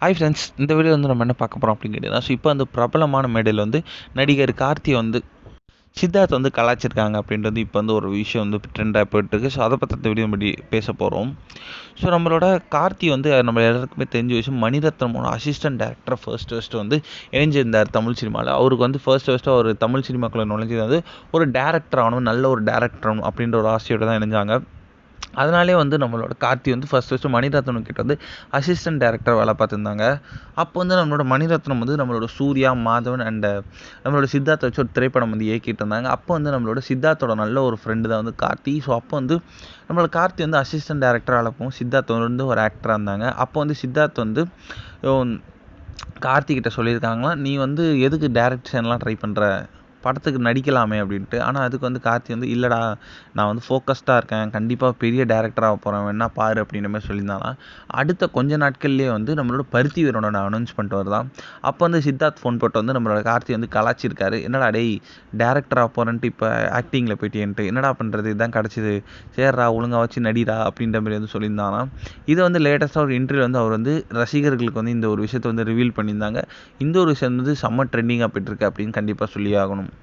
Hi friends, இந்த video வந்து நம்ம என்ன பார்க்க போகிறோம் அப்படின்னு கேட்டிங்கன்னா, இப்போ அந்த பிரபலமான மேடையில் வந்து நடிகர் கார்த்தியை வந்து சித்தார்த் வந்து கலாய்ச்சிருக்காங்க அப்படின்றது இப்போ வந்து ஒரு விஷயம் வந்து ட்ரெண்டாக போயிட்டுருக்கு. ஸோ அதை பற்றி இந்த வீடியோ படி பேச போகிறோம். ஸோ நம்மளோட கார்த்தி வந்து நம்ம எல்லாருக்குமே தெரிஞ்ச விஷயம், மணிரத்னமோட அசிஸ்டன்ட் டேரக்டர் ஃபர்ஸ்ட் வந்து இணைஞ்சிருந்தார் தமிழ் சினிமாவில். அவருக்கு வந்து ஃபர்ஸ்ட் அவர் தமிழ் சினிமாக்குள்ளே நுழைஞ்சது வந்து ஒரு டேரக்டர் ஆகணும், நல்ல ஒரு டேரக்டர் ஆகணும் அப்படின்ற ஒரு ஆசையோடு தான் இணைஞ்சாங்க. அதனாலே வந்து நம்மளோட கார்த்தி வந்து ஃபஸ்ட்டு மணிரத்னம் கிட்ட வந்து அசிஸ்டன்ட் டேரக்டர் வேலை பார்த்துருந்தாங்க. அப்போ வந்து நம்மளோட மணிரத்னம் வந்து நம்மளோட சூர்யா, மாதவன் அண்ட் நம்மளோட சித்தார்த்தை வச்சு ஒரு திரைப்படம் வந்து இயக்கிட்டு இருந்தாங்க. அப்போ வந்து நம்மளோட சித்தார்த்தோட நல்ல ஒரு ஃப்ரெண்டு தான் வந்து கார்த்தி. ஸோ அப்போ வந்து நம்மளோட கார்த்தி வந்து அசிஸ்டன்ட் டேரக்டராக இருப்போம், சித்தார்த் வந்து ஒரு ஆக்டராக இருந்தாங்க. அப்போ வந்து சித்தார்த் வந்து கார்த்திகிட்ட சொல்லியிருக்காங்களாம், நீ வந்து எதுக்கு டேரக்ஷன்லாம் ட்ரை பண்ணுற, படத்துக்கு நடிக்கலாமே அப்படின்ட்டு. ஆனால் அதுக்கு வந்து கார்த்தி வந்து இல்லைடா, நான் வந்து ஃபோக்கஸ்டாக இருக்கேன், கண்டிப்பாக பெரிய டேரக்டராக போகிறேன், வேணா பாரு அப்படின்ற மாதிரி சொல்லியிருந்தாலாம். அடுத்த கொஞ்ச நாட்கள்லேயே வந்து நம்மளோட பருத்தி வீரனோட அனௌன்ஸ் பண்ணிட்டு வருதான். அப்போ வந்து சித்தார்த் ஃபோன் போட்டு வந்து நம்மளோட கார்த்தி வந்து கலாச்சிருக்காரு. என்னடா டேய், டேரக்டராக போகிறேன்ட்டு இப்போ ஆக்டிங்கில் போயிட்டேன்ட்டு என்னடா பண்ணுறது, இதுதான் கிடச்சிது, சேர்றா ஒழுங்காக வச்சு நடிடா அப்படின்ற மாதிரி வந்து சொல்லியிருந்தாலாம். இதை வந்து லேட்டஸ்ட்டாக ஒரு இன்டர்வியூ வந்து அவர் வந்து ரசிகர்களுக்கு வந்து இந்த ஒரு விஷயத்தை வந்து ரிவீல் பண்ணியிருந்தாங்க. இந்த ஒரு விஷயம் வந்து செம்ம ட்ரெண்டிங்காக போயிட்டுருக்கு அப்படின்னு கண்டிப்பாக சொல்லி ஆகணும்.